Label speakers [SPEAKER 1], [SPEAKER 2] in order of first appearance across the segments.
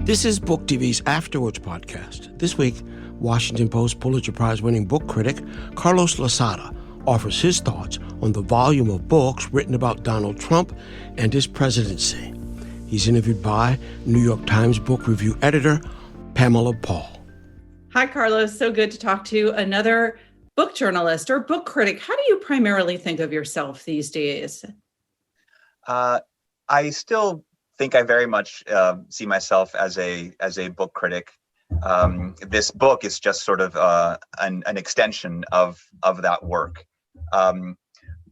[SPEAKER 1] This is Book TV's Afterwards podcast. This week, Washington Post Pulitzer Prize-winning book critic Carlos Lozada offers his thoughts on the volume of books written about Donald Trump and his presidency. He's interviewed by New York Times Book Review editor Pamela Paul.
[SPEAKER 2] Hi, Carlos. So good to talk to another book journalist or book critic. How do you primarily think of yourself these days?
[SPEAKER 3] I still think I very much see myself as a book critic. This book is just sort of an extension of that work.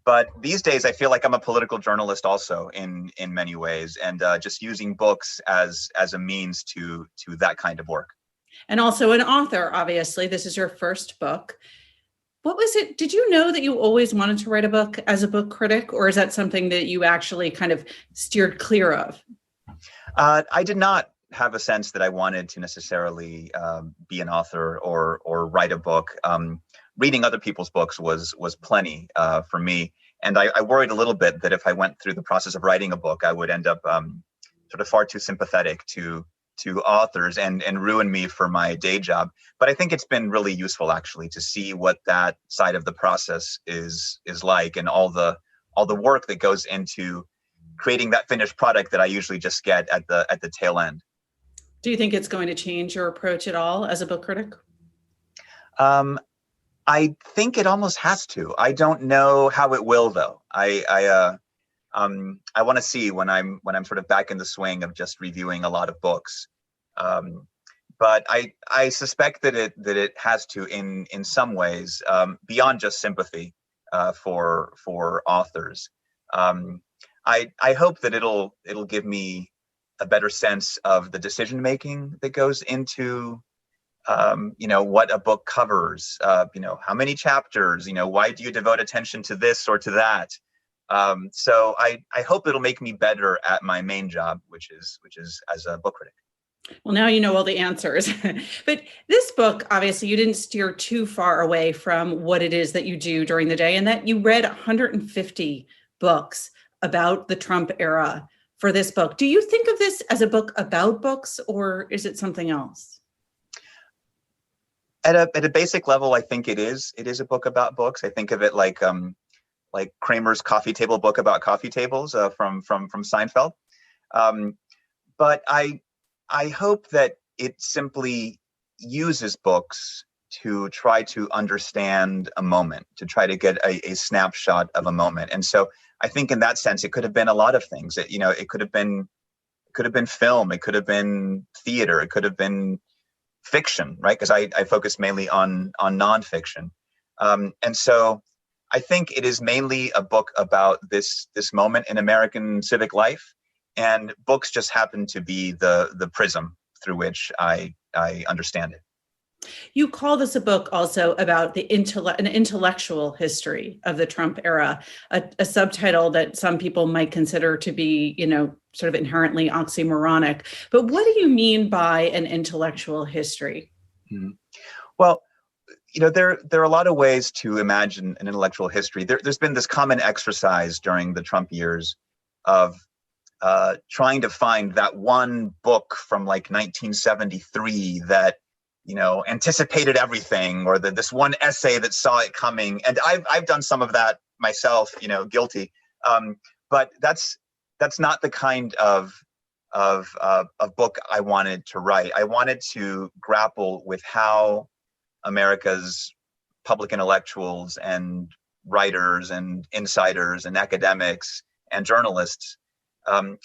[SPEAKER 3] But these days, I feel like I'm a political journalist also in many ways, and just using books as a means to that kind of work.
[SPEAKER 2] And also an author, obviously. This is your first book. What was it? Did you know that you always wanted to write a book as a book critic, or is that something that you actually kind of steered clear of?
[SPEAKER 3] I did not have a sense that I wanted to necessarily be an author or write a book. Reading other people's books was plenty for me. And I worried a little bit that if I went through the process of writing a book, I would end up sort of far too sympathetic to authors and ruin me for my day job. But I think it's been really useful actually to see what that side of the process is like, and all the work that goes into creating that finished product that I usually just get at the tail end.
[SPEAKER 2] Do you think it's going to change your approach at all as a book critic?
[SPEAKER 3] I think it almost has to. I don't know how it will though. I want to see when I'm sort of back in the swing of just reviewing a lot of books. But I suspect that it has to in some ways, beyond just sympathy for authors. I hope that it'll give me a better sense of the decision making that goes into what a book covers, how many chapters, why do you devote attention to this or to that? So I hope it'll make me better at my main job, which is as a book critic.
[SPEAKER 2] Well, now you know all the answers. But this book, obviously, you didn't steer too far away from what it is that you do during the day, and that you read 150 books about the Trump era for this book. Do you think of this as a book about books, or is it something else?
[SPEAKER 3] At a basic level, I think it is a book about books. I think of it like Kramer's coffee table book about coffee tables from Seinfeld. But I hope that it simply uses books to try to understand a moment, to try to get a snapshot of a moment. And so I think in that sense, it could have been a lot of things. It could have been film, it could have been theater, it could have been fiction, right? Because I focus mainly on nonfiction. And so I think it is mainly a book about this moment in American civic life, and books just happen to be the prism through which I understand it.
[SPEAKER 2] You call this a book also about an intellectual history of the Trump era, a subtitle that some people might consider to be, sort of inherently oxymoronic. But what do you mean by an intellectual history?
[SPEAKER 3] Mm-hmm. Well, there are a lot of ways to imagine an intellectual history. There's been this common exercise during the Trump years of trying to find that one book from like 1973 that anticipated everything, or this one essay that saw it coming. And I've done some of that myself, guilty. But that's not the kind of book I wanted to write. I wanted to grapple with how America's public intellectuals and writers and insiders and academics and journalists,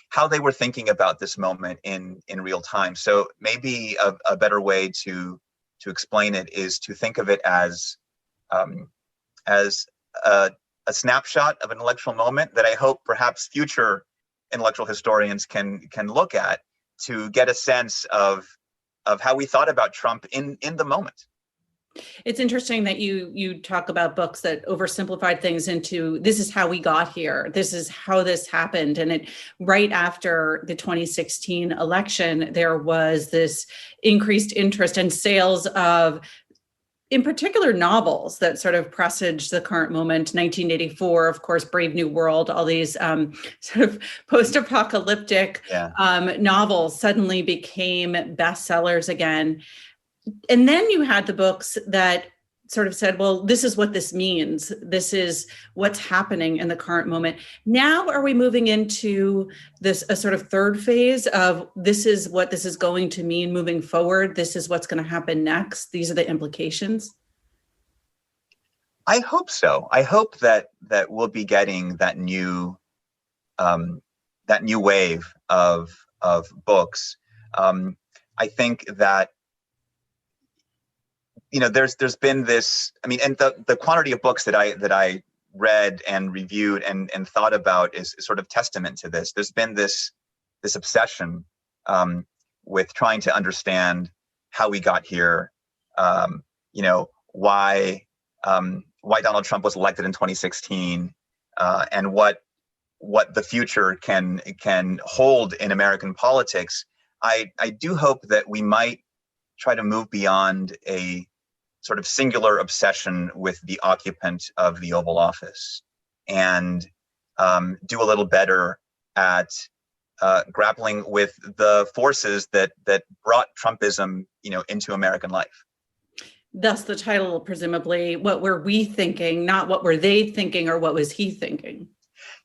[SPEAKER 3] how they were thinking about this moment in real time. So maybe a better way to explain it is to think of it as a snapshot of an intellectual moment that I hope perhaps future intellectual historians can look at to get a sense of how we thought about Trump in the moment.
[SPEAKER 2] It's interesting that you talk about books that oversimplified things into this is how we got here. This is how this happened. And right after the 2016 election, there was this increased interest and sales of in particular novels that sort of presage the current moment. 1984, of course, Brave New World, all these sort of post-apocalyptic novels suddenly became bestsellers again. And then you had the books that sort of said, well, this is what this means. This is what's happening in the current moment. Now, are we moving into this, a sort of third phase of this is what this is going to mean moving forward? This is what's going to happen next. These are the implications.
[SPEAKER 3] I hope so. I hope that we'll be getting that new wave of books. I think that, you know, there's been this, I mean, and the quantity of books that I read and reviewed and thought about is sort of testament to this. There's been this obsession with trying to understand how we got here, you know, why Donald Trump was elected in 2016, and what the future can hold in American politics. I do hope that we might try to move beyond a sort of singular obsession with the occupant of the Oval Office, and do a little better at grappling with the forces that brought Trumpism, you know, into American life.
[SPEAKER 2] Thus the title, presumably, what were we thinking, not what were they thinking or what was he thinking?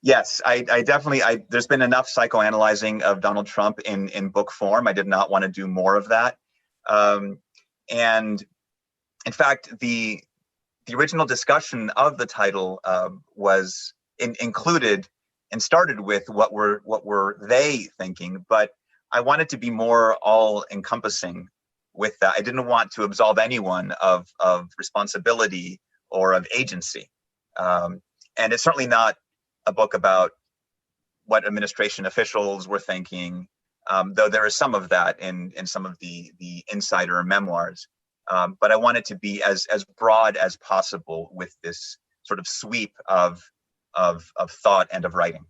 [SPEAKER 3] Yes, I definitely, there's been enough psychoanalyzing of Donald Trump in book form. I did not want to do more of that. And in fact, the original discussion of the title was included and started with what were they thinking, but I wanted to be more all encompassing with that. I didn't want to absolve anyone of responsibility or of agency. And it's certainly not a book about what administration officials were thinking, though there is some of that in some of the insider memoirs. But I wanted to be as broad as possible with this sort of sweep of thought and of writing.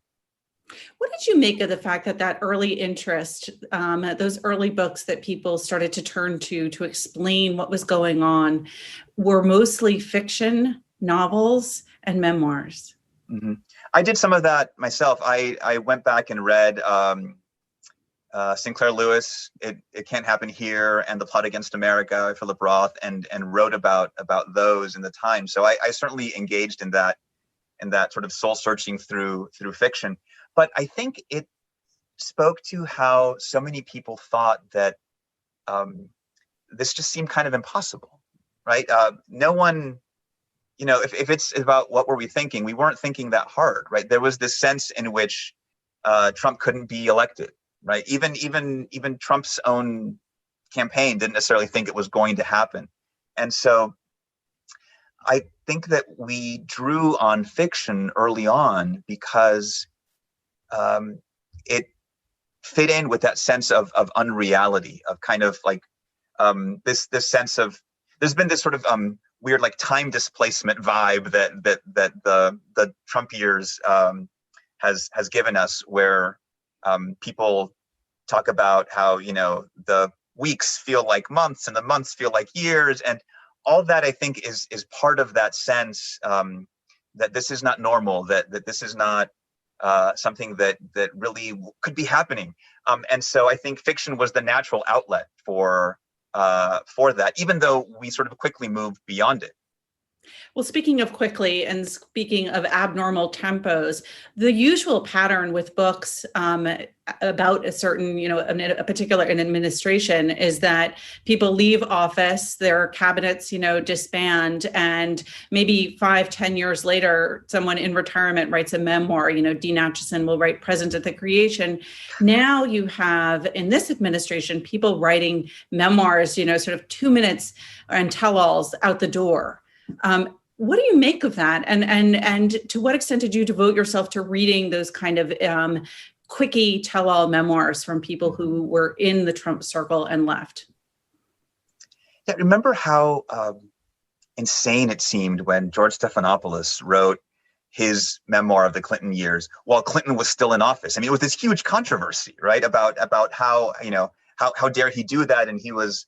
[SPEAKER 2] What did you make of the fact that early interest, those early books that people started to turn to explain what was going on, were mostly fiction, novels, and memoirs?
[SPEAKER 3] Mm-hmm. I did some of that myself. I went back and read Sinclair Lewis, It Can't Happen Here, and The Plot Against America, Philip Roth, and wrote about those in the time. So I certainly engaged in that sort of soul searching through fiction. But I think it spoke to how so many people thought that this just seemed kind of impossible, right? No one, you know, if it's about what were we thinking, we weren't thinking that hard, right? There was this sense in which Trump couldn't be elected, right? Even Trump's own campaign didn't necessarily think it was going to happen. And so I think that we drew on fiction early on because it fit in with that sense of unreality, of kind of like this sense of, there's been this sort of weird like time displacement vibe that the Trump years has given us, where people talk about how, you know, the weeks feel like months and the months feel like years, and all that I think is part of that sense that this is not normal, that this is not something that really could be happening. And so I think fiction was the natural outlet for that, even though we sort of quickly moved beyond it.
[SPEAKER 2] Well, speaking of quickly and speaking of abnormal tempos, the usual pattern with books about a certain, you know, a particular administration is that people leave office, their cabinets, you know, disband, and maybe 5-10 years later, someone in retirement writes a memoir. You know, Dean Acheson will write Present at the Creation. Now you have, in this administration, people writing memoirs, you know, sort of 2 minutes and tell-alls out the door. What do you make of that? And to what extent did you devote yourself to reading those kind of quickie tell-all memoirs from people who were in the Trump circle and left?
[SPEAKER 3] Yeah, remember how insane it seemed when George Stephanopoulos wrote his memoir of the Clinton years while Clinton was still in office. I mean, it was this huge controversy, right? About how, you know, how dare he do that? And he was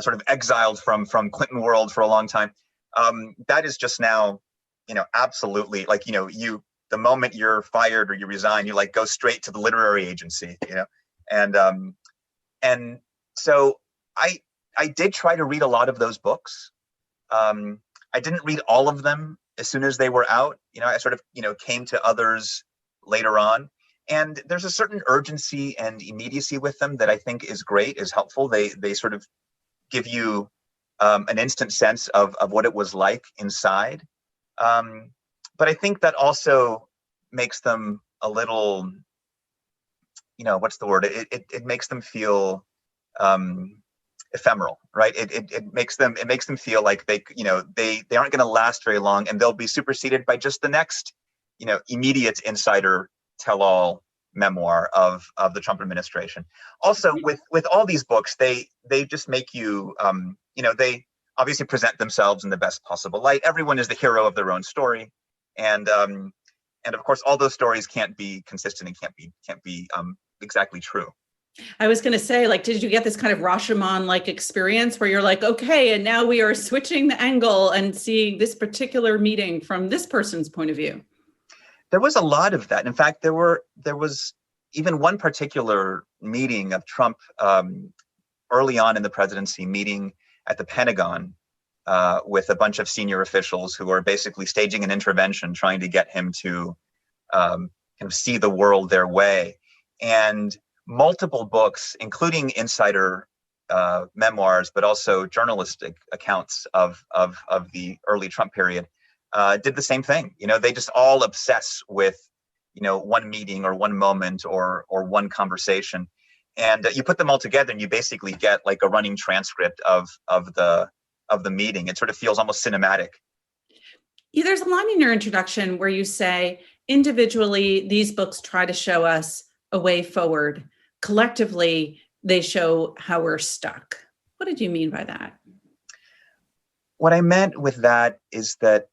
[SPEAKER 3] sort of exiled from Clinton world for a long time. That is just now, absolutely like, the moment you're fired or you resign, you like go straight to the literary agency, and so I did try to read a lot of those books. I didn't read all of them as soon as they were out. I sort of, came to others later on. And there's a certain urgency and immediacy with them that I think is great, is helpful. They sort of give you an instant sense of what it was like inside. But I think that also makes them a little, what's the word? It makes them feel ephemeral, right? It makes them feel like they aren't going to last very long, and they'll be superseded by just the next, immediate insider tell-all memoir of the Trump administration. Also, with all these books, they just make you, they obviously present themselves in the best possible light. Everyone is the hero of their own story, and of course, all those stories can't be consistent and can't be exactly true.
[SPEAKER 2] I was going to say, like, did you get this kind of Rashomon-like experience where you're like, okay, and now we are switching the angle and seeing this particular meeting from this person's point of view?
[SPEAKER 3] There was a lot of that. In fact, there was even one particular meeting of Trump early on in the presidency, meeting at the Pentagon with a bunch of senior officials who are basically staging an intervention, trying to get him to kind of see the world their way. And multiple books, including insider memoirs, but also journalistic accounts of the early Trump period, did the same thing. They just all obsess with, one meeting or one moment or one conversation, and you put them all together, and you basically get like a running transcript of the meeting. It sort of feels almost cinematic.
[SPEAKER 2] Yeah, there's a line in your introduction where you say, individually, these books try to show us a way forward. Collectively, they show how we're stuck. What did you mean by that?
[SPEAKER 3] What I meant with that is that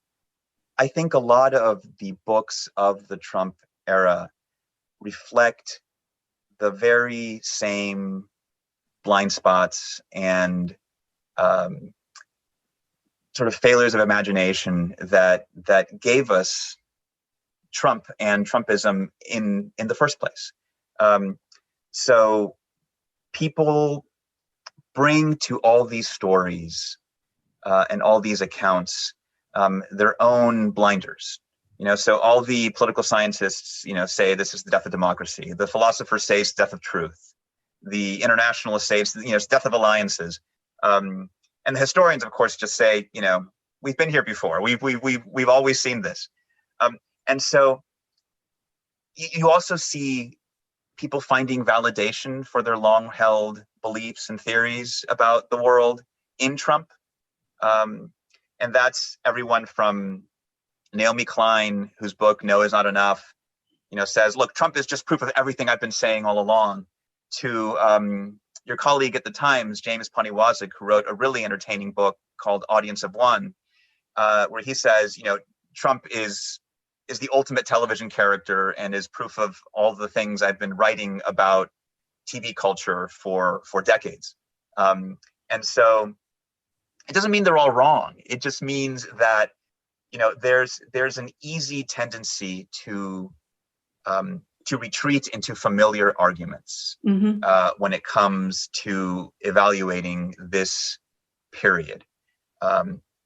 [SPEAKER 3] I think a lot of the books of the Trump era reflect the very same blind spots and sort of failures of imagination that gave us Trump and Trumpism in the first place. So people bring to all these stories and all these accounts their own blinders. So all the political scientists, say this is the death of democracy. The philosophers say it's the death of truth. The internationalists say it's the death of alliances. And the historians, of course, just say, we've been here before. We've always seen this. And so you also see people finding validation for their long-held beliefs and theories about the world in Trump. And that's everyone from Naomi Klein, whose book No Is Not Enough, says, look, Trump is just proof of everything I've been saying all along, to your colleague at the Times, James Poniwazik, who wrote a really entertaining book called Audience of One, where he says, Trump is the ultimate television character and is proof of all the things I've been writing about TV culture for decades. And so it doesn't mean they're all wrong. It just means that, there's an easy tendency to retreat into familiar arguments when it comes to evaluating this period.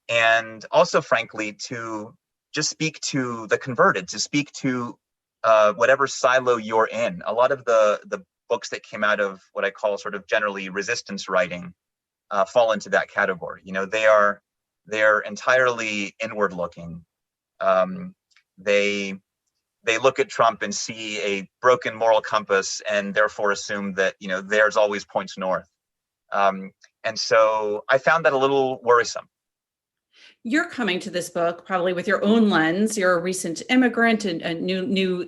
[SPEAKER 3] And also, frankly, to just speak to the converted, to speak to whatever silo you're in. A lot of the books that came out of what I call sort of generally resistance writing fall into that category. They're entirely inward looking. They look at Trump and see a broken moral compass and therefore assume that, there's always points north. And so I found that a little worrisome.
[SPEAKER 2] You're coming to this book probably with your own lens. You're a recent immigrant and a new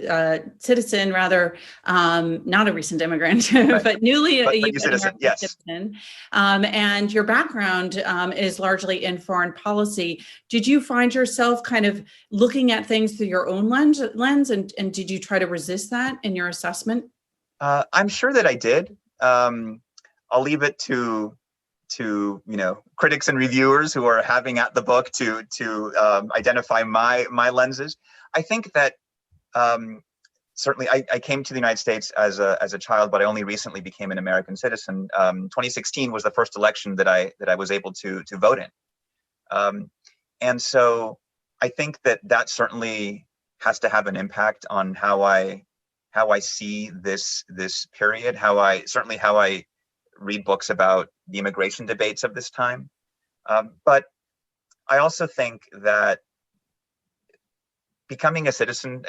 [SPEAKER 2] citizen, rather, not a recent immigrant,
[SPEAKER 3] right.
[SPEAKER 2] but newly a
[SPEAKER 3] U.S. citizen. Yes.
[SPEAKER 2] Citizen. And your background is largely in foreign policy. Did you find yourself kind of looking at things through your own lens, and did you try to resist that in your assessment?
[SPEAKER 3] I'm sure that I did. I'll leave it to critics and reviewers who are having at the book to identify my lenses. I think that certainly I came to the United States as a child, but I only recently became an American citizen. 2016 was the first election that I was able to vote in, and so I think that certainly has to have an impact on how I see this period, how I read books about the immigration debates of this time. But I also think that becoming a citizen,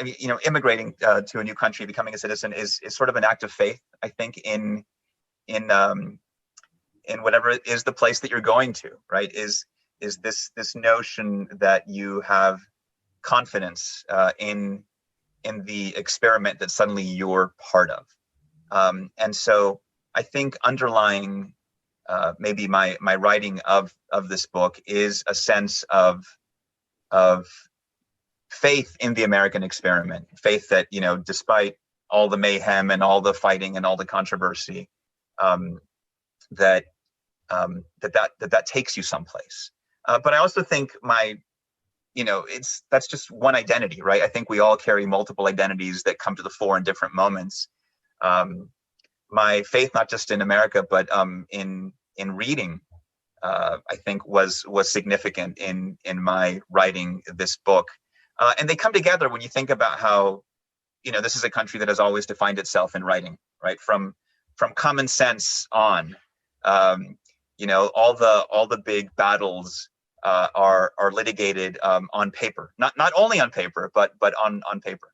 [SPEAKER 3] immigrating to a new country, becoming a citizen is sort of an act of faith, I think, in whatever is the place that you're going to, right? Is this notion that you have confidence in the experiment that suddenly you're part of. And so I think underlying maybe my writing of this book is a sense of faith in the American experiment, faith that, despite all the mayhem and all the fighting and all the controversy, that takes you someplace. But I also think that's just one identity, right? I think we all carry multiple identities that come to the fore in different moments. My faith, not just in America, but in reading, I think was significant in my writing this book. And they come together when you think about how, this is a country that has always defined itself in writing, right? From common sense on, all the big battles are litigated on paper, not only on paper, but on paper.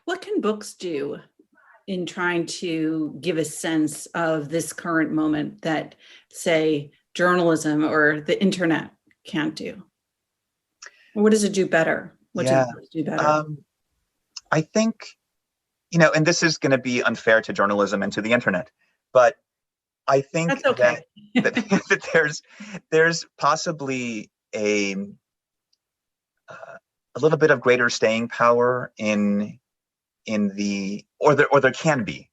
[SPEAKER 2] What can books do in trying to give a sense of this current moment that, say, journalism or the internet can't do? What does it do better? What do books do better?
[SPEAKER 3] I think, and this is going to be unfair to journalism and to the internet, but I think
[SPEAKER 2] that's okay.
[SPEAKER 3] that there's possibly a little bit of greater staying power there can be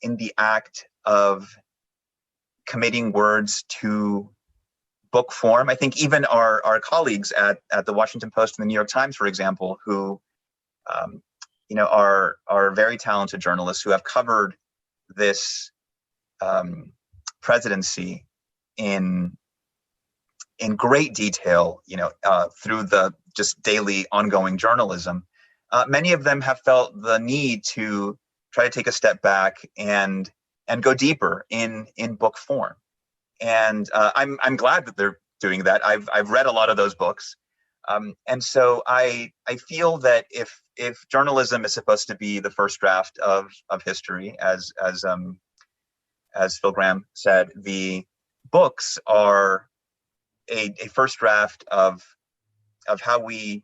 [SPEAKER 3] in the act of committing words to book form. I think even our colleagues at the Washington Post and the New York Times, for example, who are very talented journalists who have covered this presidency in great detail, through the just daily ongoing journalism. Many of them have felt the need to try to take a step back and go deeper in book form. And I'm glad that they're doing that. I've read a lot of those books. And so I feel that if journalism is supposed to be the first draft of history, as Phil Graham said, the books are a first draft of how we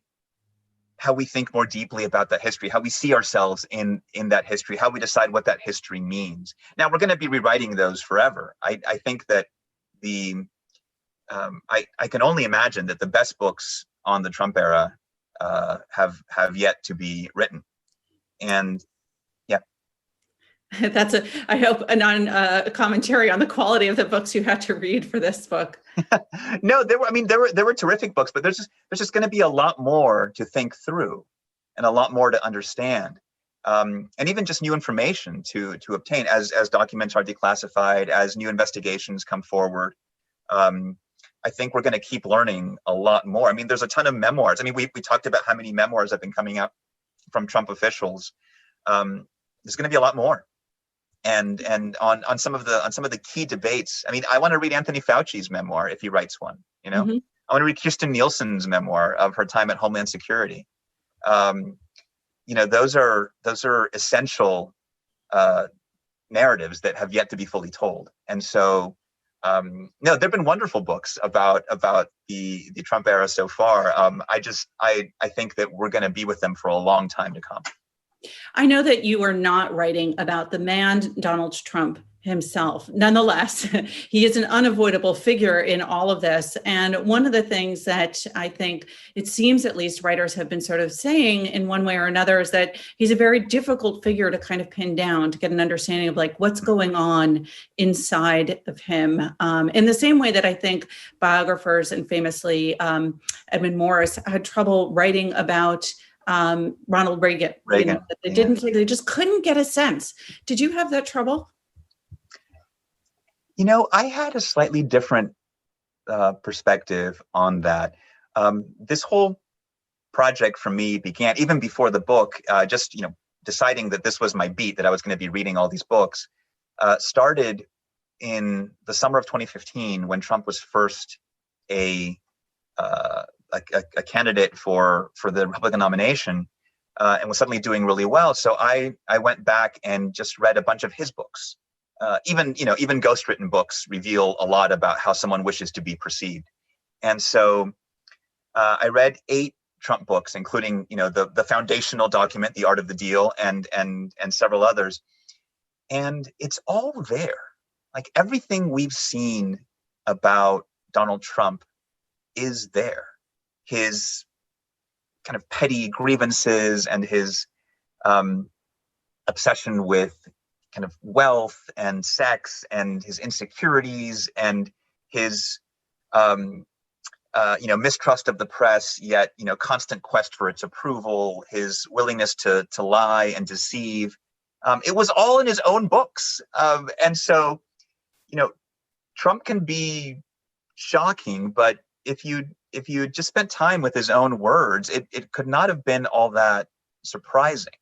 [SPEAKER 3] think more deeply about that history, how we see ourselves in that history, how we decide what that history means. Now, we're going to be rewriting those forever. I think that I can only imagine that the best books on the Trump era have yet to be written. And
[SPEAKER 2] that's I hope a commentary on the quality of the books you had to read for this book.
[SPEAKER 3] No, there were terrific books, but there's just going to be a lot more to think through and a lot more to understand. And even just new information to obtain as documents are declassified, as new investigations come forward. I think we're going to keep learning a lot more. I mean, there's a ton of memoirs. I mean, we talked about how many memoirs have been coming out from Trump officials. There's going to be a lot more. And on some of the key debates. I mean, I want to read Anthony Fauci's memoir if he writes one. Mm-hmm. I want to read Kirstjen Nielsen's memoir of her time at Homeland Security. Those are essential narratives that have yet to be fully told. And so, there've been wonderful books about the Trump era so far. I think that we're going to be with them for a long time to come.
[SPEAKER 2] I know that you are not writing about the man Donald Trump himself. Nonetheless, he is an unavoidable figure in all of this. And one of the things that I think it seems at least writers have been sort of saying in one way or another is that he's a very difficult figure to kind of pin down, to get an understanding of like what's going on inside of him. In the same way that I think biographers and famously Edmund Morris had trouble writing about Ronald Reagan. They just couldn't get a sense. Did you have that trouble?
[SPEAKER 3] I had a slightly different perspective on that. This whole project for me began even before the book, just, deciding that this was my beat, that I was going to be reading all these books, started in the summer of 2015 when Trump was first a candidate for the Republican nomination and was suddenly doing really well. So I went back and just read a bunch of his books. Even ghostwritten books reveal a lot about how someone wishes to be perceived. And so I read 8 Trump books, including, the foundational document, The Art of the Deal, and several others. And it's all there. Like everything we've seen about Donald Trump is there. His kind of petty grievances and his obsession with kind of wealth and sex and his insecurities and his mistrust of the press, yet constant quest for its approval, his willingness to lie and deceive. It was all in his own books. And so, Trump can be shocking, but if you just spent time with his own words, it could not have been all that surprising.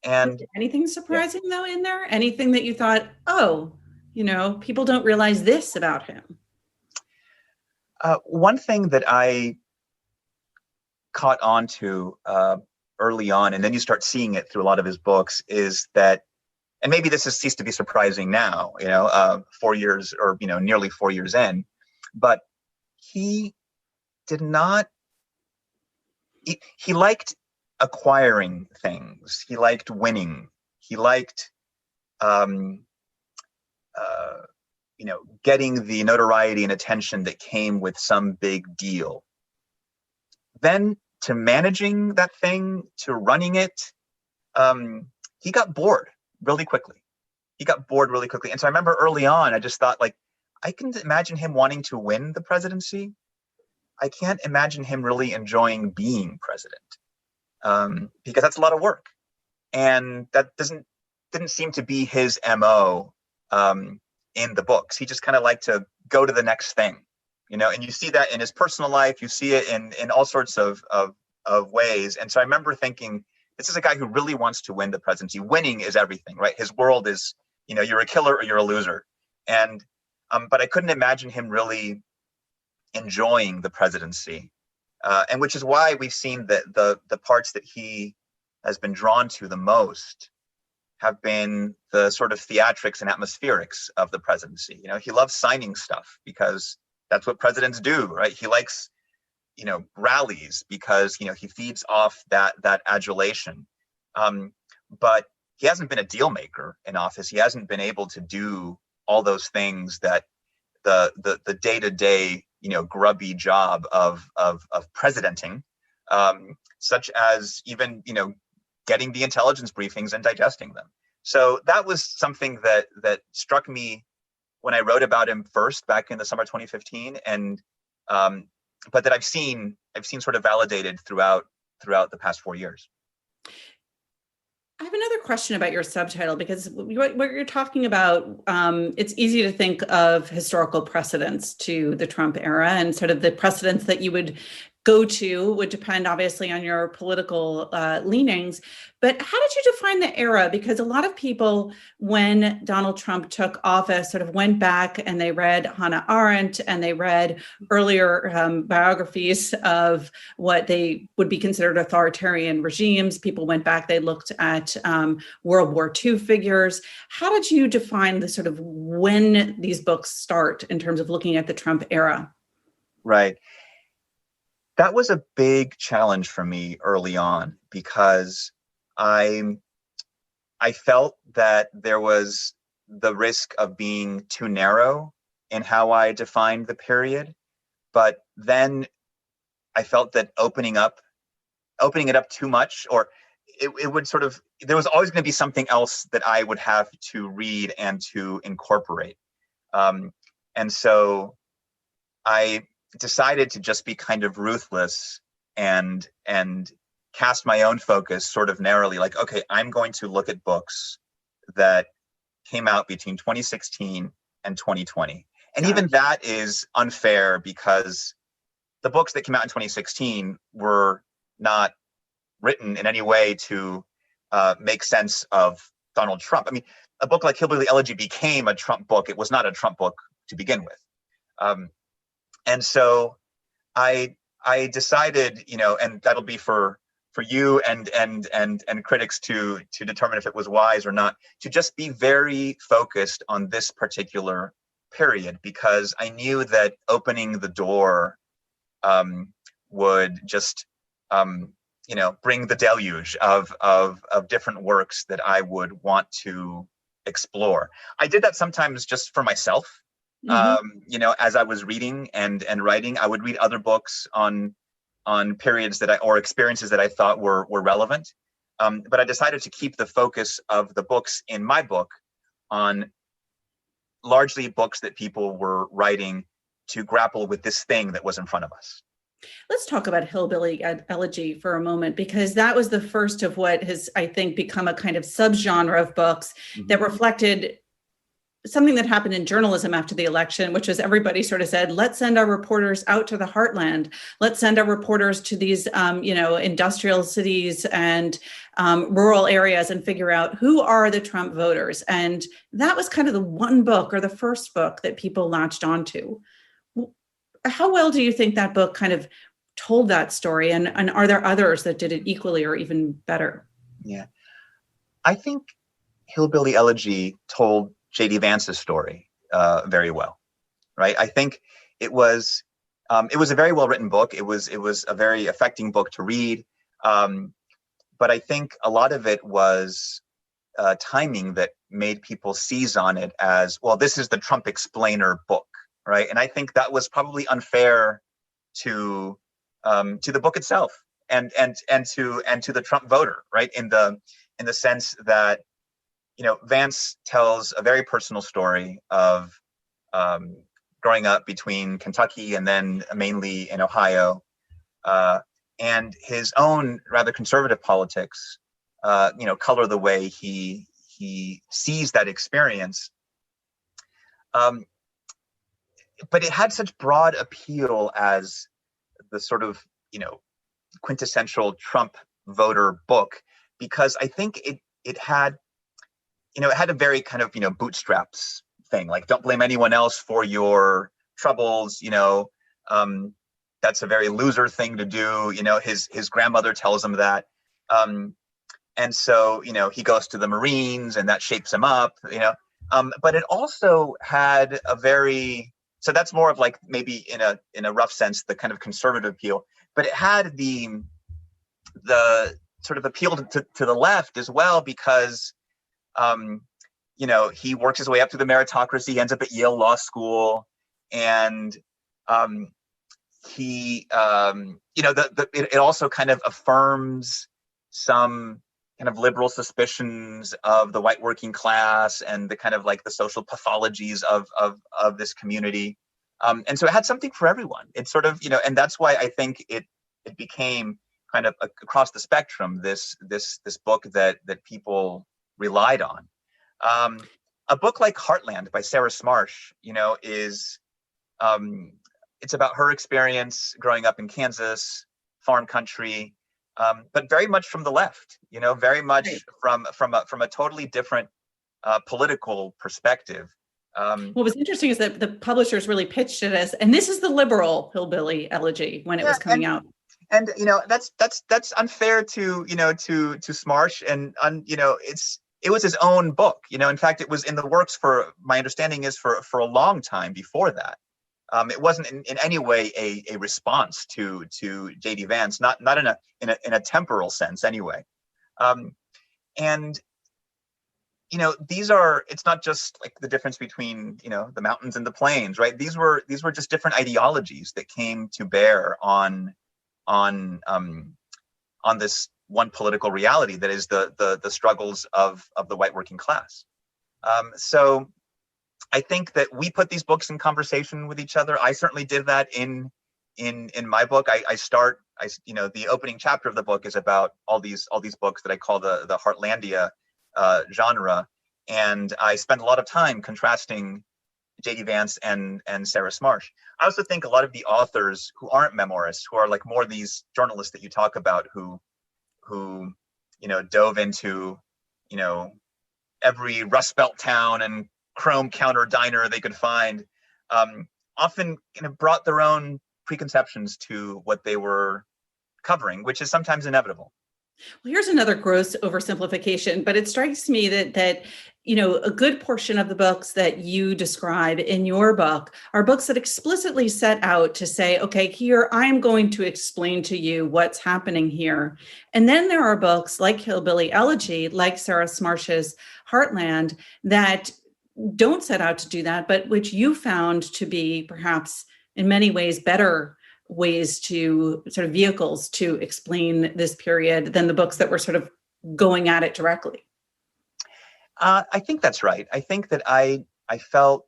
[SPEAKER 3] And
[SPEAKER 2] anything surprising though in there? Anything that you thought, people don't realize this about him?
[SPEAKER 3] One thing that I caught on to early on, and then you start seeing it through a lot of his books, is that, and maybe this has ceased to be surprising now, 4 years or, nearly 4 years in, but he did not, he liked acquiring things. He liked winning. He liked, getting the notoriety and attention that came with some big deal. Then to managing that thing, to running it, he got bored really quickly. And so I remember early on, I just thought, I can imagine him wanting to win the presidency. I can't imagine him really enjoying being president. Because that's a lot of work, and that didn't seem to be his MO in the books. He just kind of liked to go to the next thing, and you see that in his personal life. You see it in all sorts of ways. And so I remember thinking, this is a guy who really wants to win the presidency. Winning is everything, right? His world is, you're a killer or you're a loser. And but I couldn't imagine him really enjoying the presidency. And which is why we've seen that the parts that he has been drawn to the most have been the sort of theatrics and atmospherics of the presidency. He loves signing stuff because that's what presidents do, right? He likes, rallies because, he feeds off that adulation. But he hasn't been a deal maker in office. He hasn't been able to do all those things that the day-to-day, grubby job of presidenting, such as even, getting the intelligence briefings and digesting them. So that was something that struck me when I wrote about him first back in the summer 2015, and but that I've seen sort of validated throughout the past 4 years.
[SPEAKER 2] I have another question about your subtitle, because what you're talking about, it's easy to think of historical precedents to the Trump era, and sort of the precedents that you would go to would depend obviously on your political leanings. But how did you define the era? Because a lot of people, when Donald Trump took office, sort of went back and they read Hannah Arendt and they read earlier biographies of what they would be considered authoritarian regimes. People went back, they looked at World War II figures. How did you define the sort of when these books start in terms of looking at the Trump era?
[SPEAKER 3] Right. That was a big challenge for me early on, because I felt that there was the risk of being too narrow in how I defined the period. But then I felt that opening it up too much, or it would sort of, there was always going to be something else that I would have to read and to incorporate. And so I decided to just be kind of ruthless and cast my own focus sort of narrowly, like, okay, I'm going to look at books that came out between 2016 and 2020. And even that is unfair, because the books that came out in 2016 were not written in any way to make sense of Donald Trump. I mean, a book like Hillbilly Elegy became a Trump book. It was not a Trump book to begin with. And so I decided, and that'll be for you and critics to determine if it was wise or not, to just be very focused on this particular period, because I knew that opening the door would just bring the deluge of different works that I would want to explore. I did that sometimes just for myself. As I was reading and writing, I would read other books on periods or experiences that I thought were relevant. But I decided to keep the focus of the books in my book on largely books that people were writing to grapple with this thing that was in front of us.
[SPEAKER 2] Let's talk about Hillbilly Elegy for a moment, because that was the first of what has, I think, become a kind of subgenre of books that reflected something that happened in journalism after the election, which was everybody sort of said, let's send our reporters out to the heartland. Let's send our reporters to these, industrial cities and rural areas and figure out who are the Trump voters. And that was kind of the one book, or the first book, that people latched onto. How well do you think that book kind of told that story? And are there others that did it equally or even better?
[SPEAKER 3] Yeah, I think Hillbilly Elegy told J.D. Vance's story very well, right? I think it was a very well written book. It was a very affecting book to read, but I think a lot of it was timing that made people seize on it as, well, this is the Trump explainer book, right? And I think that was probably unfair to the book itself and to the Trump voter, right? In the sense that, Vance tells a very personal story of growing up between Kentucky and then mainly in Ohio, and his own rather conservative politics, color the way he sees that experience. But it had such broad appeal as the sort of, quintessential Trump voter book, because I think it had a very kind of, bootstraps thing, like, don't blame anyone else for your troubles. That's a very loser thing to do. His grandmother tells him that. And so, he goes to the Marines and that shapes him up, but it also had so that's more of like, maybe in a rough sense, the kind of conservative appeal, but it had the sort of appeal to the left as well, because he works his way up through the meritocracy, ends up at Yale Law School, and it also kind of affirms some kind of liberal suspicions of the white working class and the kind of like the social pathologies of this community. And so it had something for everyone. It's sort of, and that's why I think it became kind of across the spectrum, this book that people relied on. A book like Heartland by Sarah Smarsh, is it's about her experience growing up in Kansas, farm country, but very much from the left, very much from a totally different political perspective.
[SPEAKER 2] What was interesting is that the publishers really pitched it as, and this is the liberal Hillbilly Elegy when it was coming out.
[SPEAKER 3] And that's unfair to Smarsh, and it was his own book. In fact, it was in the works for, my understanding is, for a long time before that. It wasn't in any way a response to J.D. Vance, not in a temporal sense anyway. And it's not just like the difference between, the mountains and the plains, right? These were just different ideologies that came to bear on this one political reality that is the struggles of the white working class. So I think that we put these books in conversation with each other. I certainly did that in my book. The opening chapter of the book is about all these books that I call the Heartlandia genre, and I spent a lot of time contrasting J.D. Vance and Sarah Smarsh. I also think a lot of the authors who aren't memoirists, who are like more these journalists that you talk about, who dove into every Rust Belt town and chrome counter diner they could find, often brought their own preconceptions to what they were covering, which is sometimes inevitable.
[SPEAKER 2] Well, here's another gross oversimplification, but it strikes me that a good portion of the books that you describe in your book are books that explicitly set out to say, okay, here, I'm going to explain to you what's happening here. And then there are books like Hillbilly Elegy, like Sarah Smarsh's Heartland, that don't set out to do that, but which you found to be perhaps in many ways better ways to sort of vehicles to explain this period than the books that were sort of going at it directly.
[SPEAKER 3] I think that's right. I think that I felt,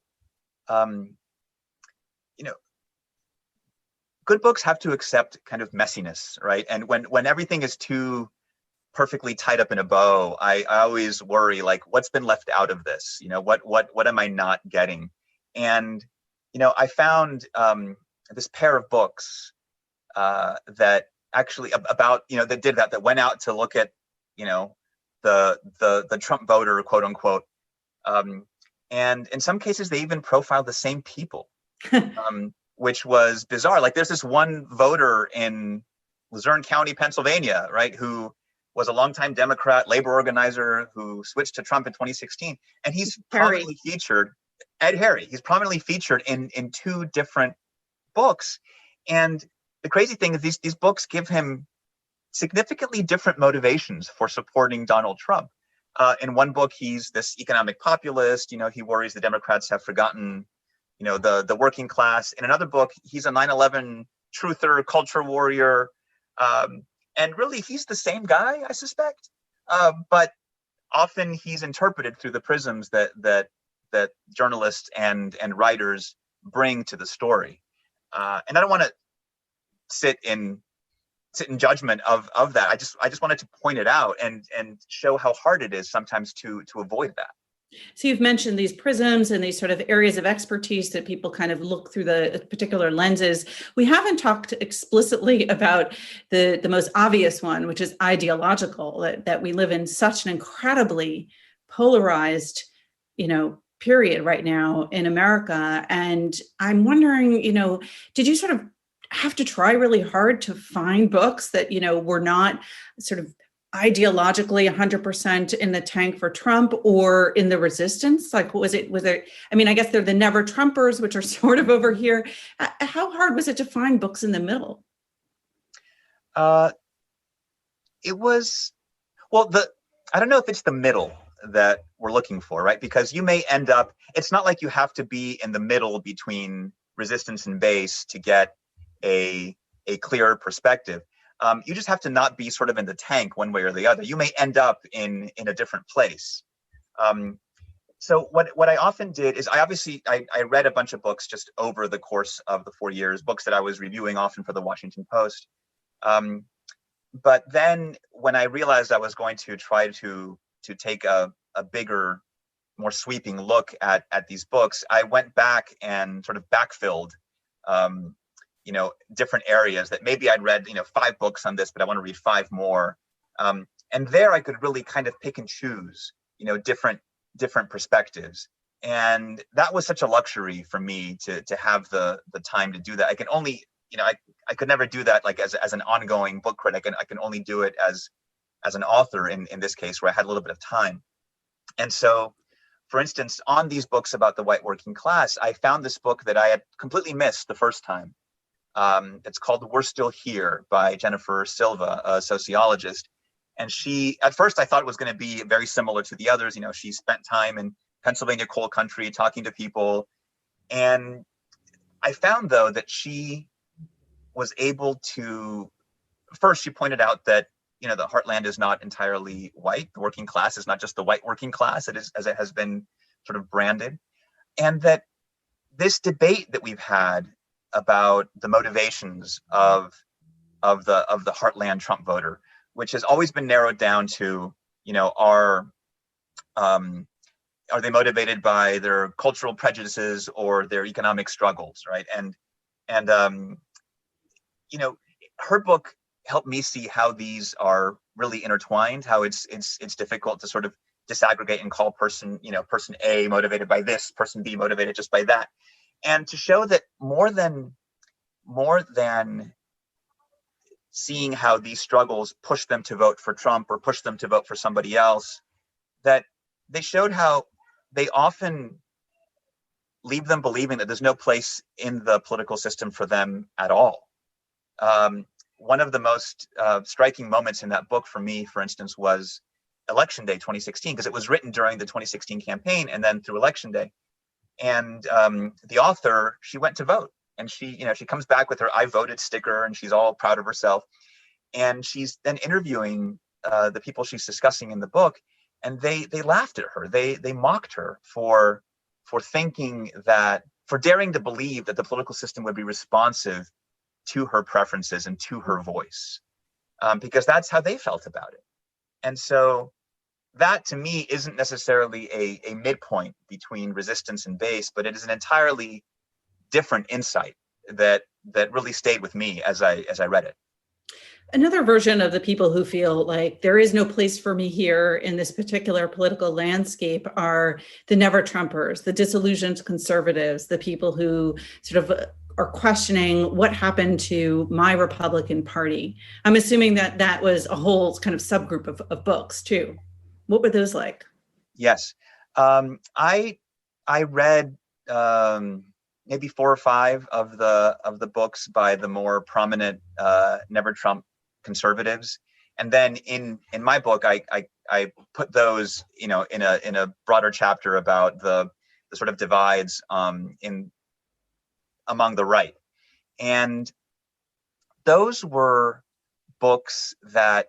[SPEAKER 3] good books have to accept kind of messiness, right? And when everything is too perfectly tied up in a bow, I always worry, like, what's been left out of this? What am I not getting? And I found this pair of books that actually about that did that went out to look at the Trump voter, quote unquote, and in some cases they even profiled the same people, which was bizarre. Like, there's this one voter in Luzerne County, Pennsylvania, right, who was a longtime Democrat labor organizer who switched to Trump in 2016, and he's prominently featured. Ed Harry. He's prominently featured in two different books, and the crazy thing is these books give him significantly different motivations for supporting Donald Trump. In one book, he's this economic populist. He worries the Democrats have forgotten, the working class. In another book, he's a 9/11 truther, culture warrior, and really he's the same guy, I suspect. But often he's interpreted through the prisms that journalists and writers bring to the story. And I don't want to sit in judgment of that. I just wanted to point it out and show how hard it is sometimes to avoid that.
[SPEAKER 2] So you've mentioned these prisms and these sort of areas of expertise that people kind of look through the particular lenses. We haven't talked explicitly about the most obvious one, which is ideological, that we live in such an incredibly polarized, period right now in America. And I'm wondering, did you sort of have to try really hard to find books that, were not sort of ideologically 100% in the tank for Trump or in the resistance? Like, was it, I guess they're the Never Trumpers, which are sort of over here. How hard was it to find books in the middle?
[SPEAKER 3] It was, I don't know if it's the middle that we're looking for, right? Because you may end up, it's not like you have to be in the middle between resistance and base to get a clearer perspective. You just have to not be sort of in the tank one way or the other. You may end up in a different place. So what I often did is I read a bunch of books just over the course of the 4 years, books that I was reviewing often for the Washington Post. But then when I realized I was going to try to take a bigger, more sweeping look at these books, I went back and sort of backfilled different areas that maybe I'd read, 5 books on this, but I want to read 5 more. And there I could really kind of pick and choose, different perspectives. And that was such a luxury for me to have the time to do that. I can only, I could never do that like as an ongoing book critic. And I can only do it as an author in this case, where I had a little bit of time. And so, for instance, on these books about the white working class, I found this book that I had completely missed the first time. It's called We're Still Here by Jennifer Silva, a sociologist. And she, at first, I thought it was going to be very similar to the others. She spent time in Pennsylvania coal country talking to people. And I found, though, that she was able to, first, she pointed out that, the heartland is not entirely white. The working class is not just the white working class, as it has been sort of branded. And that this debate that we've had about the motivations of the heartland Trump voter, which has always been narrowed down to, are they motivated by their cultural prejudices or their economic struggles, right? And her book helped me see how these are really intertwined, how it's difficult to sort of disaggregate and call person A motivated by this, person B motivated just by that. And to show that more than seeing how these struggles push them to vote for Trump or push them to vote for somebody else, that they showed how they often leave them believing that there's no place in the political system for them at all. One of the most striking moments in that book for me, for instance, was Election Day 2016, because it was written during the 2016 campaign and then through Election Day. And the author, she went to vote, and she comes back with her "I voted" sticker, and she's all proud of herself. And she's then interviewing the people she's discussing in the book, and they laughed at her. They mocked her for daring to believe that the political system would be responsive to her preferences and to her voice, because that's how they felt about it. And so that, to me, isn't necessarily a midpoint between resistance and base, but it is an entirely different insight that really stayed with me as I read it.
[SPEAKER 2] Another version of the people who feel like there is no place for me here in this particular political landscape are the never Trumpers, the disillusioned conservatives, the people who sort of are questioning what happened to my Republican Party. I'm assuming that was a whole kind of subgroup of books too. What were those like?
[SPEAKER 3] Yes. I read maybe 4 or 5 of the books by the more prominent Never Trump conservatives, and then in my book I put those in a broader chapter about the sort of divides among the right. And those were books that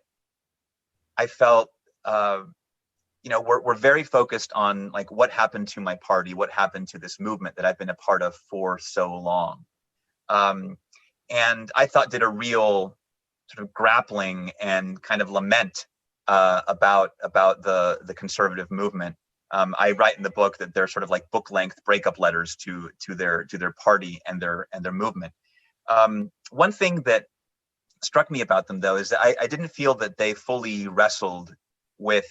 [SPEAKER 3] I felt were very focused on, like, what happened to my party, what happened to this movement that I've been a part of for so long. And I thought did a real sort of grappling and kind of lament about the conservative movement. I write in the book that they're sort of like book length breakup letters to their party and their movement. One thing that struck me about them, though, is that I didn't feel that they fully wrestled with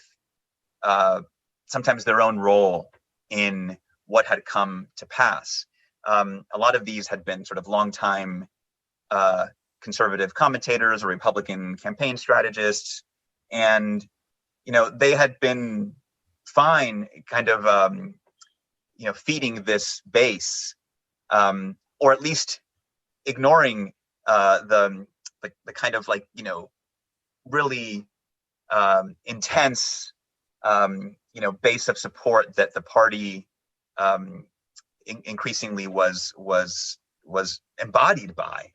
[SPEAKER 3] sometimes their own role in what had come to pass. A lot of these had been sort of longtime conservative commentators or Republican campaign strategists, and they had been fine kind of feeding this base, or at least ignoring the kind of really intense base of support that the party increasingly was embodied by,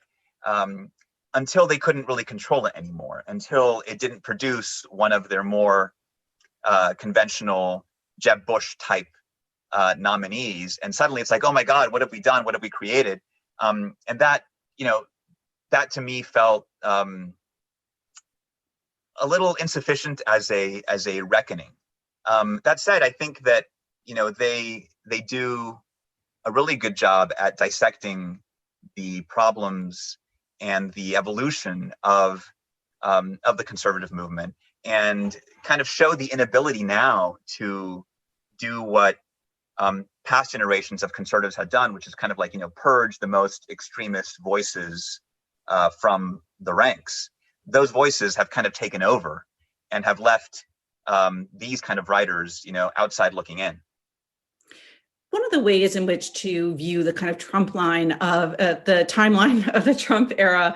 [SPEAKER 3] until they couldn't really control it anymore, until it didn't produce one of their more conventional Jeb Bush type nominees. And suddenly it's like, oh my God, what have we done? What have we created? And that to me felt a little insufficient as a reckoning. That said, I think that they do a really good job at dissecting the problems and the evolution of the conservative movement, and kind of show the inability now to do what past generations of conservatives had done, which is kind of purge the most extremist voices from the ranks. Those voices have kind of taken over and have left these kind of writers, outside looking in.
[SPEAKER 2] One of the ways in which to view the kind of Trump line of the timeline of the Trump era,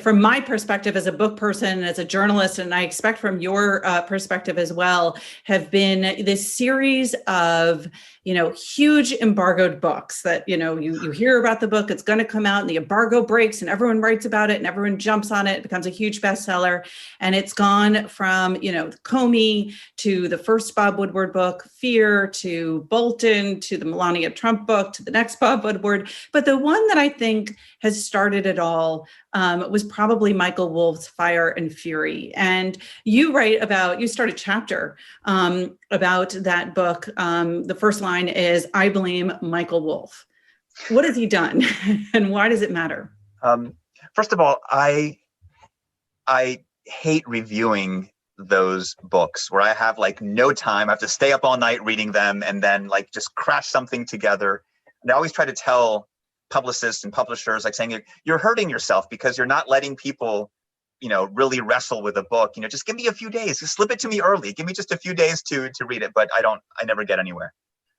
[SPEAKER 2] from my perspective as a book person, as a journalist, and I expect from your perspective as well, have been this series of, huge embargoed books that, you hear about the book, it's going to come out and the embargo breaks and everyone writes about it and everyone jumps on it. It becomes a huge bestseller. And it's gone from, Comey to the first Bob Woodward book, Fear, to Bolton, to the Melania Trump book, to the next Bob Woodward. But the one that I think has started it all was probably Michael Wolff's Fire and Fury. And you start a chapter about that book. The first line is, "I blame Michael Wolff." What has he done and why does it matter?
[SPEAKER 3] First of all, I hate reviewing those books where I have no time. I have to stay up all night reading them and then just crash something together. And I always try to tell publicists and publishers, saying you're hurting yourself because you're not letting people, really wrestle with a book. Just give me a few days. Just slip it to me early. Give me just a few days to read it. But I never get anywhere.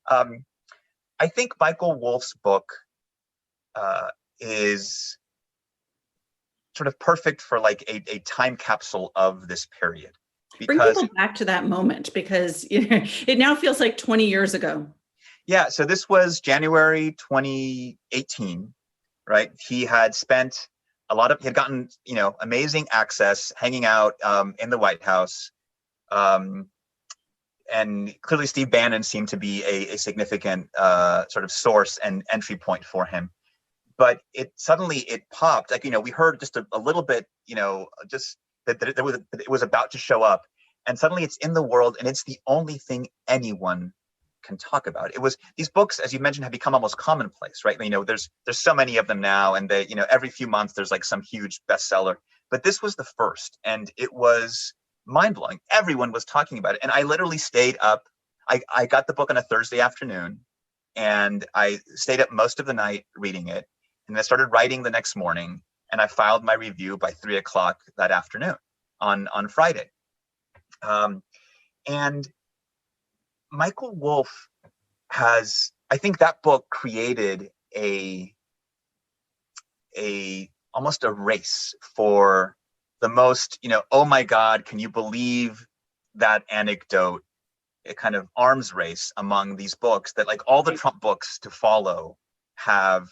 [SPEAKER 3] I think Michael Wolff's book is sort of perfect for a time capsule of this period.
[SPEAKER 2] Bring people back to that moment because it now feels like 20 years ago.
[SPEAKER 3] Yeah, so this was January 2018, right? He had spent he had gotten, amazing access hanging out in the White House. And clearly Steve Bannon seemed to be a significant sort of source and entry point for him. But it popped. We heard just a little bit, just that it was about to show up. And suddenly it's in the world and it's the only thing anyone can talk about. These books, as you mentioned, have become almost commonplace, right? There's so many of them now, and they, every few months there's some huge bestseller. But this was the first, and it was mind-blowing. Everyone was talking about it. And I literally stayed up. I got the book on a Thursday afternoon, and I stayed up most of the night reading it. And I started writing the next morning, and I filed my review by 3:00 that afternoon on Friday. And Michael Wolff I think that book created almost a race for the most, oh my God, can you believe that anecdote? A kind of arms race among these books that all the Trump books to follow have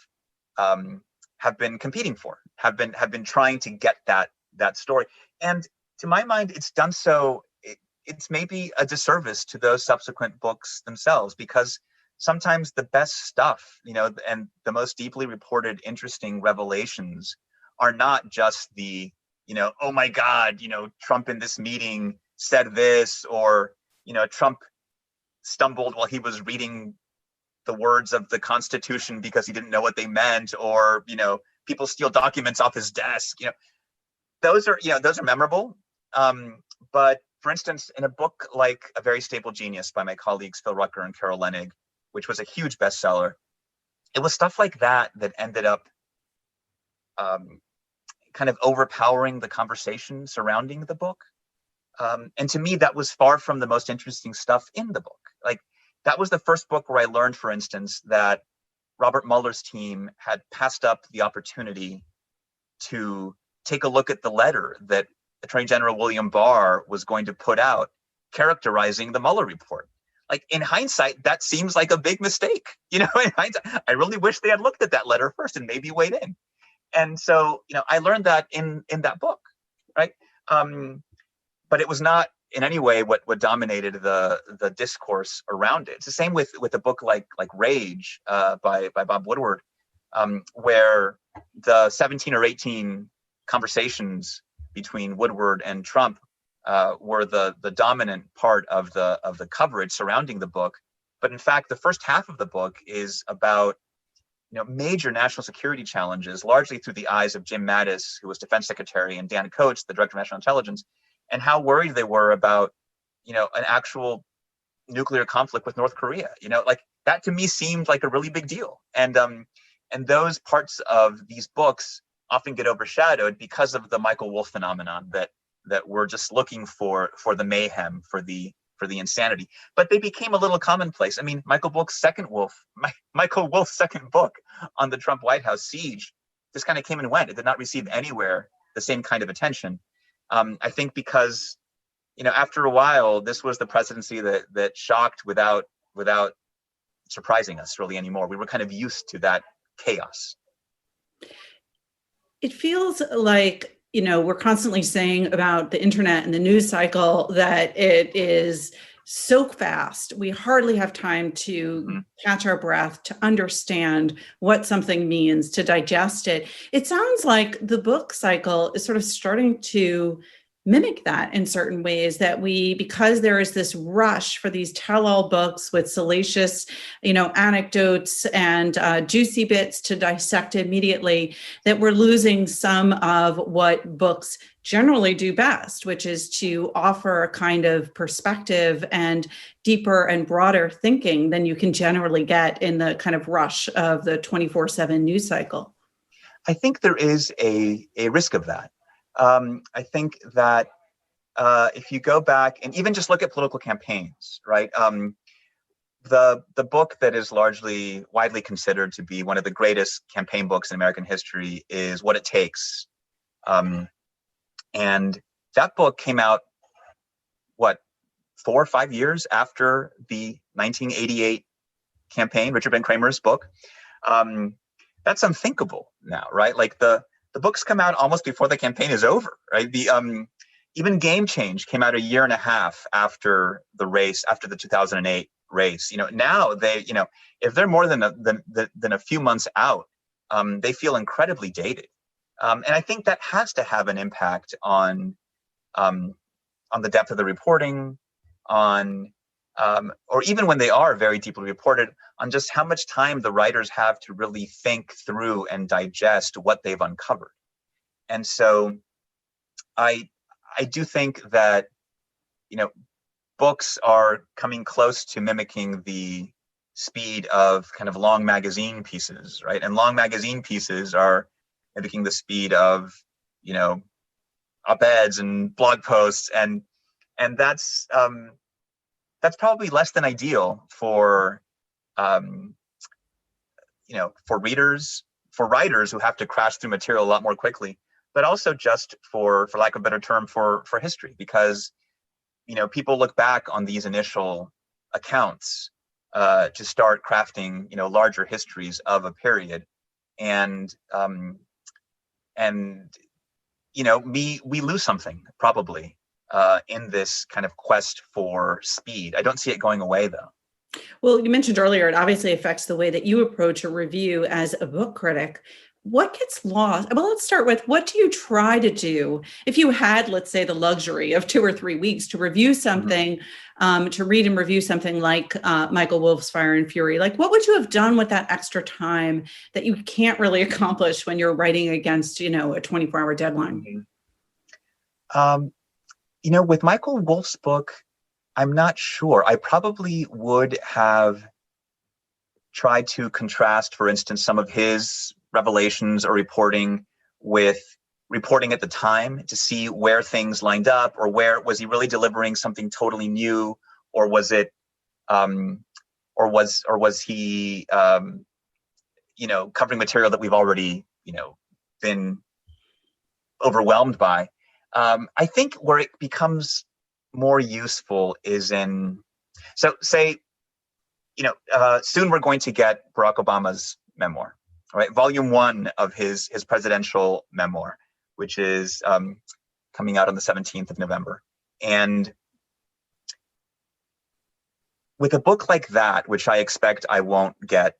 [SPEAKER 3] been competing for, have been trying to get that story. And to my mind, it's done so. It's maybe a disservice to those subsequent books themselves, because sometimes the best stuff, and the most deeply reported, interesting revelations are not just the, oh my God, Trump in this meeting said this, or, Trump stumbled while he was reading the words of the Constitution because he didn't know what they meant, or, people steal documents off his desk. Those are memorable. But for instance, in a book like A Very Stable Genius by my colleagues Phil Rucker and Carol Leonnig, which was a huge bestseller, it was stuff like that ended up kind of overpowering the conversation surrounding the book. And to me, that was far from the most interesting stuff in the book. That was the first book where I learned, for instance, that Robert Mueller's team had passed up the opportunity to take a look at the letter that Attorney General William Barr was going to put out characterizing the Mueller report. In hindsight, that seems like a big mistake. In hindsight, I really wish they had looked at that letter first and maybe weighed in. And so, I learned that in that book, right? But it was not in any way what dominated the discourse around it. It's the same with a book like Rage by Bob Woodward, where the 17 or 18 conversations between Woodward and Trump were the dominant part of the coverage surrounding the book. But in fact, the first half of the book is about major national security challenges, largely through the eyes of Jim Mattis, who was Defense Secretary, and Dan Coats, the Director of National Intelligence, and how worried they were about an actual nuclear conflict with North Korea. That to me seemed like a really big deal. And those parts of these books often get overshadowed because of the Michael Wolff phenomenon, that we're just looking for the mayhem, for the for the insanity, but they became a little commonplace. I mean, Michael Wolff's second book on the Trump White House siege just kind of came and went. It did not receive anywhere the same kind of attention. I think because, after a while, this was the presidency that shocked without surprising us really anymore. We were kind of used to that chaos.
[SPEAKER 2] It feels like, we're constantly saying about the internet and the news cycle that it is so fast. We hardly have time to catch our breath, to understand what something means, to digest it. It sounds like the book cycle is sort of starting to mimic that in certain ways, that because there is this rush for these tell-all books with salacious, anecdotes and juicy bits to dissect immediately, that we're losing some of what books generally do best, which is to offer a kind of perspective and deeper and broader thinking than you can generally get in the kind of rush of the 24/7 news cycle.
[SPEAKER 3] I think there is a risk of that. I think that if you go back and even just look at political campaigns, right? The book that is widely considered to be one of the greatest campaign books in American history is What It Takes. And that book came out, 4 or 5 years after the 1988 campaign, Richard Ben Cramer's book. That's unthinkable now, right? Like the books come out almost before the campaign is over, right? Even Game Change came out a year and a half after the race, after the 2008 race. Now they, if they're more than a few months out, they feel incredibly dated. And I think that has to have an impact on the depth of the reporting, or even when they are very deeply reported, on just how much time the writers have to really think through and digest what they've uncovered. And so I do think that, books are coming close to mimicking the speed of kind of long magazine pieces, right? And long magazine pieces are mimicking the speed of, op-eds and blog posts, and that's probably less than ideal for readers, for writers who have to crash through material a lot more quickly, but also just for lack of a better term, for history, because people look back on these initial accounts to start crafting larger histories of a period, and we lose something probably in this kind of quest for speed. I don't see it going away, though.
[SPEAKER 2] Well, you mentioned earlier, it obviously affects the way that you approach a review as a book critic. What gets lost? Well, let's start with, what do you try to do if you had, let's say, the luxury of 2 or 3 weeks to review something, to read and review something like Michael Wolff's Fire and Fury? Like, what would you have done with that extra time that you can't really accomplish when you're writing against, a 24-hour deadline?
[SPEAKER 3] With Michael Wolff's book, I'm not sure. I probably would have tried to contrast, for instance, some of his revelations or reporting with reporting at the time to see where things lined up, or where was he really delivering something totally new, or was it, or was he, covering material that we've already, been overwhelmed by. I think where it becomes more useful is in, so say, soon we're going to get Barack Obama's memoir, right? Volume 1 of his presidential memoir, which is coming out on the 17th of November. And with a book like that, which I expect I won't get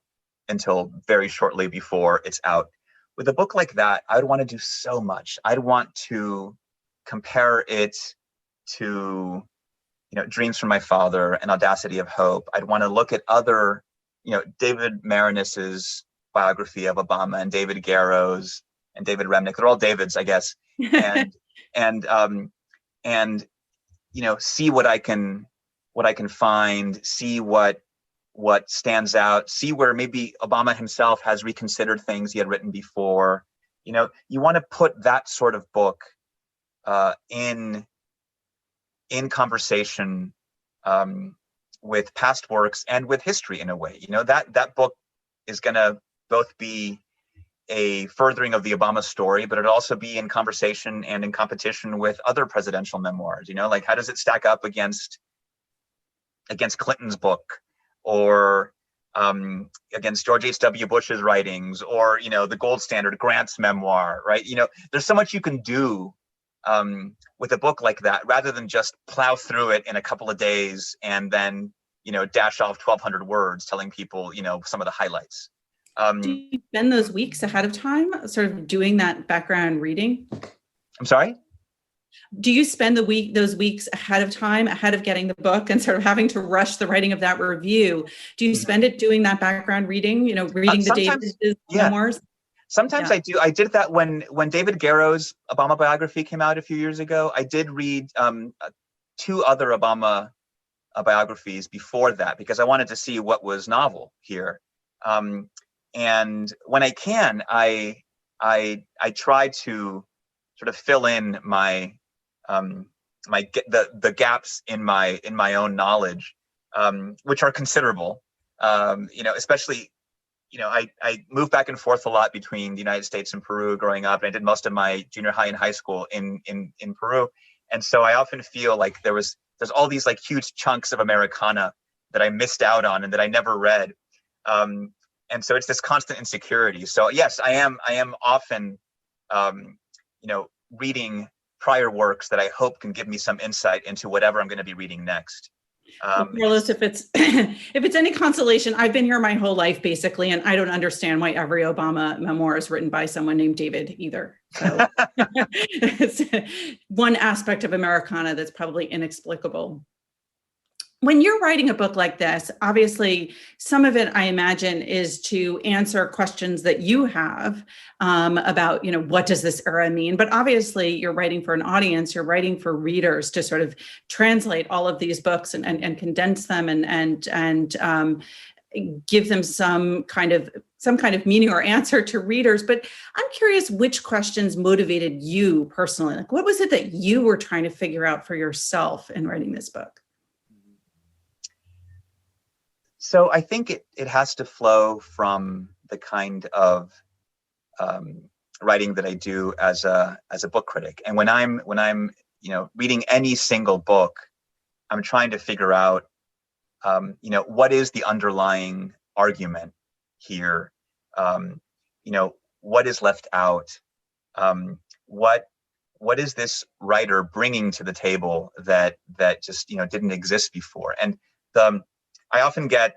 [SPEAKER 3] until very shortly before it's out, with a book like that, I would want to do so much. I'd want to compare it to, Dreams from My Father and Audacity of Hope. I'd want to look at other, David Marinus's biography of Obama, and David Garrow's, and David Remnick. They're all Davids, I guess. And see what I can find, see what stands out, see where maybe Obama himself has reconsidered things he had written before. You want to put that sort of book in conversation with past works and with history in a way. That book is going to both be a furthering of the Obama story, but it'll also be in conversation and in competition with other presidential memoirs. Like how does it stack up against Clinton's book, or against George H.W. Bush's writings, or the gold standard Grant's memoir, right? There's so much you can do with a book like that, rather than just plow through it in a couple of days and then dash off 1,200 words telling people some of the highlights.
[SPEAKER 2] Do you spend those weeks ahead of time sort of doing that background reading?
[SPEAKER 3] I'm sorry?
[SPEAKER 2] Do you spend those weeks ahead of time, ahead of getting the book and sort of having to rush the writing of that review? Do you spend it doing that background reading, reading the David's memoirs?
[SPEAKER 3] Sometimes I do. I did that when David Garrow's Obama biography came out a few years ago. I did read 2 other Obama biographies before that, because I wanted to see what was novel here. And when I can, I try to sort of fill in my the gaps in my own knowledge, which are considerable. Especially, I moved back and forth a lot between the United States and Peru growing up, and I did most of my junior high and high school in Peru, and so I often feel like there's all these like huge chunks of Americana that I missed out on and that I never read. And so it's this constant insecurity. So yes, I am often, reading prior works that I hope can give me some insight into whatever I'm going to be reading next.
[SPEAKER 2] Carlos, if it's any consolation, I've been here my whole life basically, and I don't understand why every Obama memoir is written by someone named David either. So it's one aspect of Americana that's probably inexplicable. When you're writing a book like this, obviously, some of it, I imagine, is to answer questions that you have about, what does this era mean? But obviously, you're writing for an audience, you're writing for readers to sort of translate all of these books and condense them and give them some kind of meaning or answer to readers. But I'm curious which questions motivated you personally. Like, what was it that you were trying to figure out for yourself in writing this book?
[SPEAKER 3] So I think it has to flow from the kind of writing that I do as a book critic. And when I'm reading any single book, I'm trying to figure out what is the underlying argument here. What is left out? What is this writer bringing to the table that just didn't exist before? And I often get,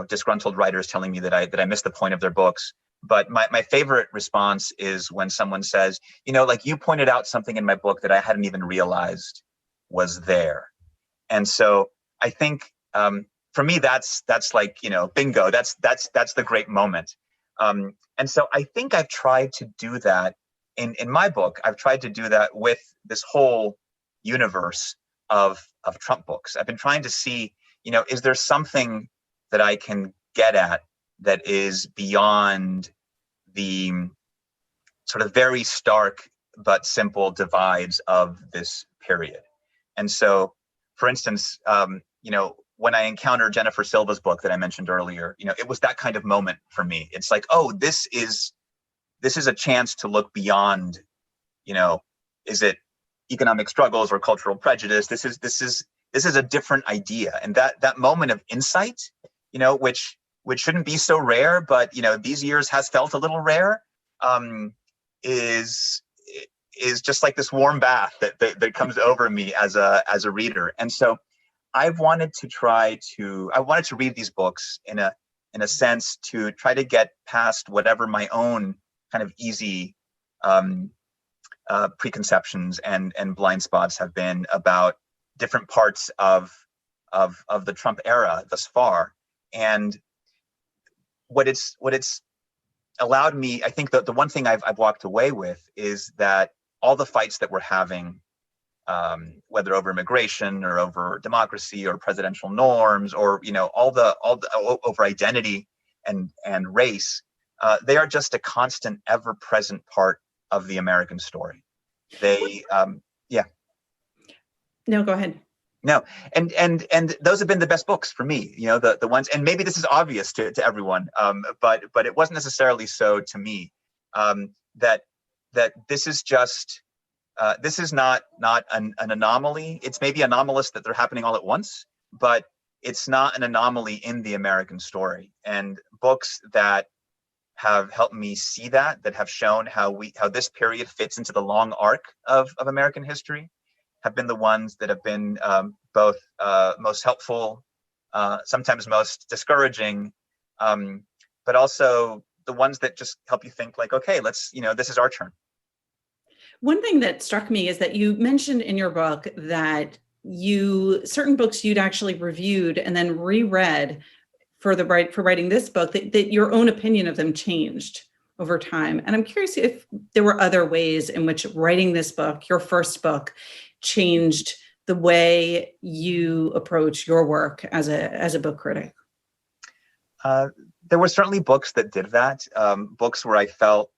[SPEAKER 3] disgruntled writers telling me that I missed the point of their books. But my favorite response is when someone says, like you pointed out something in my book that I hadn't even realized was there. And so I think for me, that's like, bingo, that's the great moment. And so I think I've tried to do that in my book. I've tried to do that with this whole universe of Trump books. I've been trying to see, is there something that I can get at that is beyond the sort of very stark but simple divides of this period. And so, for instance, when I encountered Jennifer Silva's book that I mentioned earlier, it was that kind of moment for me. It's like, oh, this is a chance to look beyond, is it economic struggles or cultural prejudice? This is a different idea. And that moment of insight, which shouldn't be so rare, but these years has felt a little rare, is just like this warm bath that comes over me as a reader. And so I wanted to read these books in a sense to try to get past whatever my own kind of easy preconceptions and blind spots have been about different parts of the Trump era thus far. And what it's allowed me, I think the one thing I've walked away with is that all the fights that we're having, whether over immigration or over democracy or presidential norms or all the over identity and race, they are just a constant, ever-present part of the American story. They, yeah.
[SPEAKER 2] No, go ahead.
[SPEAKER 3] No, and those have been the best books for me. The ones, and maybe this is obvious to everyone, but it wasn't necessarily so to me. That this is just this is not an anomaly. It's maybe anomalous that they're happening all at once, but it's not an anomaly in the American story. And books that have helped me see that have shown how this period fits into the long arc of American history, have been the ones that have been both most helpful, sometimes most discouraging, but also the ones that just help you think like, okay, let's, this is our turn.
[SPEAKER 2] One thing that struck me is that you mentioned in your book that certain books you'd actually reviewed and then reread for writing this book, that your own opinion of them changed over time. And I'm curious if there were other ways in which writing this book, your first book, changed the way you approach your work as a book critic.
[SPEAKER 3] There were certainly books that did that, books where I felt,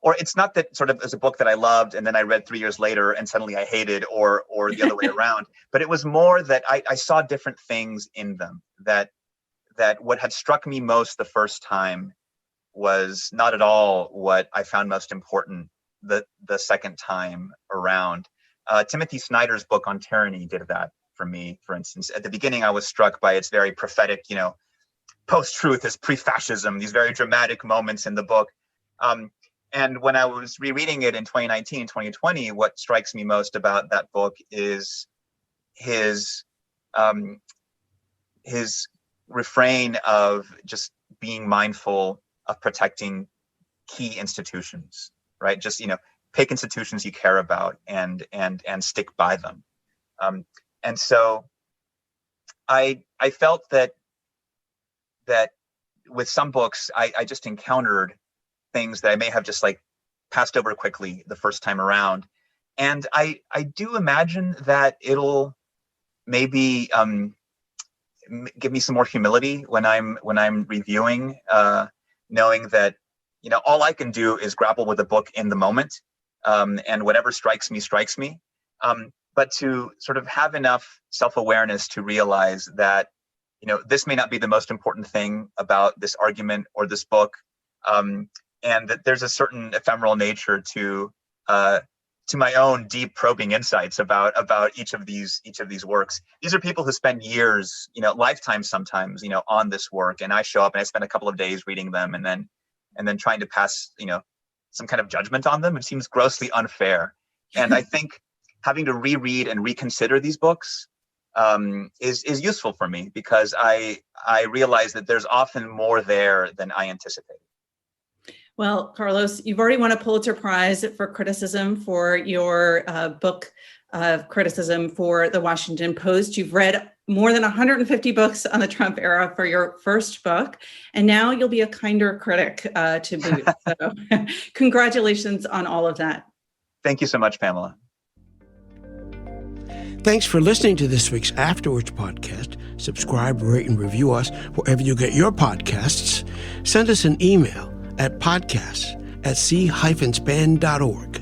[SPEAKER 3] or it's not that sort of as a book that I loved and then I read 3 years later and suddenly I hated, or the other way around, but it was more that I saw different things in them, that what had struck me most the first time was not at all what I found most important the second time around. Timothy Snyder's book on tyranny did that for me, for instance. At the beginning, I was struck by its very prophetic, post-truth is pre-fascism, these very dramatic moments in the book. And when I was rereading it in 2019 and 2020, what strikes me most about that book is his refrain of just being mindful of protecting key institutions, right? Just, pick institutions you care about and stick by them. And so I felt that with some books, I just encountered things that I may have just like passed over quickly the first time around. And I do imagine that it'll maybe give me some more humility when I'm reviewing, knowing that, all I can do is grapple with a book in the moment. And whatever strikes me. But to sort of have enough self-awareness to realize that, this may not be the most important thing about this argument or this book, and that there's a certain ephemeral nature to my own deep probing insights about each of these works. These are people who spend years, lifetimes sometimes, on this work, and I show up and I spend a couple of days reading them and then trying to pass, some kind of judgment on them. It seems grossly unfair. And I think having to reread and reconsider these books is useful for me, because I realize that there's often more there than I anticipated.
[SPEAKER 2] Well, Carlos, you've already won a Pulitzer Prize for criticism for your book of criticism for the Washington Post. You've read more than 150 books on the Trump era for your first book, and now you'll be a kinder critic to boot. So congratulations on all of that.
[SPEAKER 3] Thank you so much, Pamela.
[SPEAKER 1] Thanks for listening to this week's Afterwards podcast. Subscribe, rate, and review us wherever you get your podcasts. Send us an email at podcasts@c-span.org.